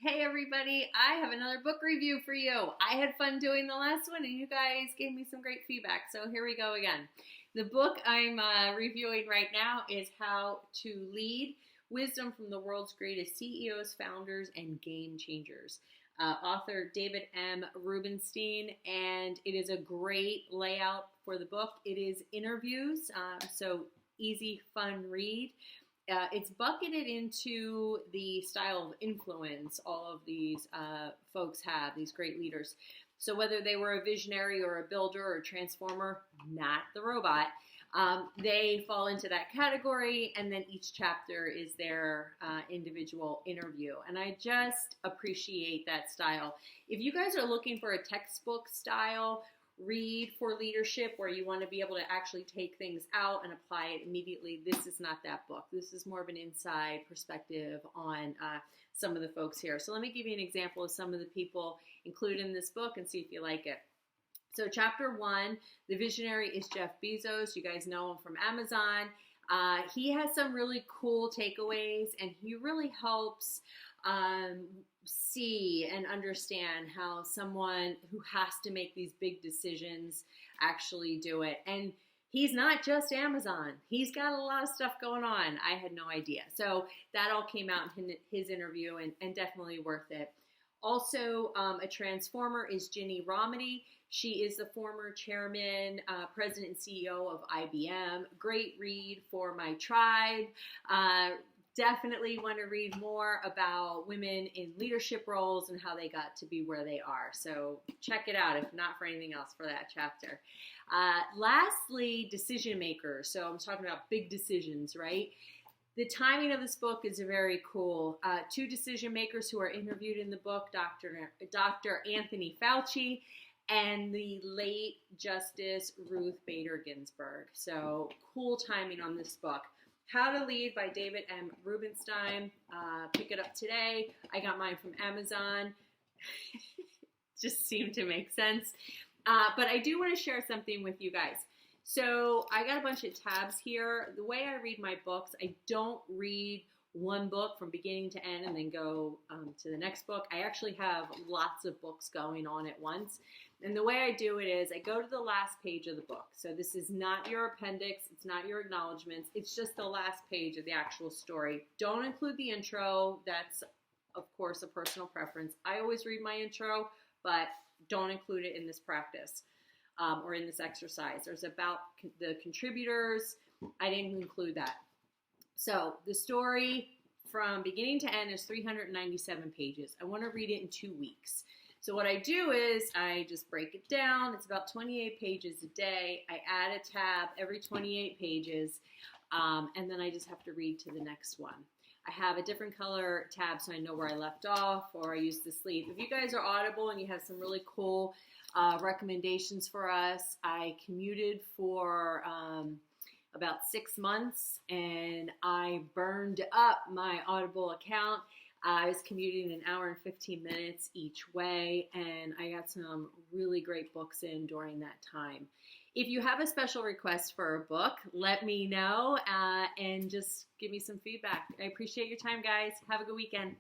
Hey everybody, I have another book review for you. I had fun doing the last one and you guys gave me some great feedback, so here we go again. The book I'm reviewing right now is How to Lead: Wisdom from the World's Greatest CEOs, Founders, and Game Changers. Author David M. Rubenstein, and it is a great layout for the book. It is interviews, so easy, fun read. It's bucketed into the style of influence all of these folks have, these great leaders. So whether they were a visionary or a builder or a transformer, not the robot, they fall into that category, and then each chapter is their individual interview. And I just appreciate that style. If you guys are looking for a textbook style read for leadership where you want to be able to actually take things out and apply it immediately, this is not that book. This is more of an inside perspective on some of the folks here. So let me give you an example of some of the people included in this book and see if you like it. So chapter 1, the visionary is Jeff Bezos. You guys know him from Amazon. He has some really cool takeaways, and he really helps see and understand how someone who has to make these big decisions actually do it. And he's not just Amazon. He's got a lot of stuff going on. I had no idea. So that all came out in his interview, and definitely worth it. Also, a transformer is Ginny Rometty. She is the former chairman, president, and CEO of IBM. Great read for my tribe. Definitely want to read more about women in leadership roles and how they got to be where they are. So check it out, if not for anything else, for that chapter. Lastly, decision makers. So I'm talking about big decisions, right? The timing of this book is very cool. Two decision makers who are interviewed in the book, Dr. Anthony Fauci and the late Justice Ruth Bader Ginsburg. So cool timing on this book. How to Lead by David M. Rubenstein. Pick it up today. I got mine from Amazon. Just seemed to make sense. But I do want to share something with you guys. So I got a bunch of tabs here. The way I read my books, I don't read one book from beginning to end and then go to the next book. I actually have lots of books going on at once. And the way I do it is I go to the last page of the book. So this is not your appendix. It's not your acknowledgments. It's just the last page of the actual story. Don't include the intro. That's, of course, a personal preference. I always read my intro, but don't include it in this practice or in this exercise. There's about the contributors. I didn't include that. So the story from beginning to end is 397 pages. I want to read it in 2 weeks. So what I do is I just break it down. It's about 28 pages a day. I add a tab every 28 pages, and then I just have to read to the next one. I have a different color tab so I know where I left off, or I use the sleeve. If you guys are Audible and you have some really cool recommendations for us, I commuted for about 6 months, and I burned up my Audible account. I was commuting an hour and 15 minutes each way, and I got some really great books in during that time. If you have a special request for a book, let me know and just give me some feedback. I appreciate your time, guys. Have a good weekend.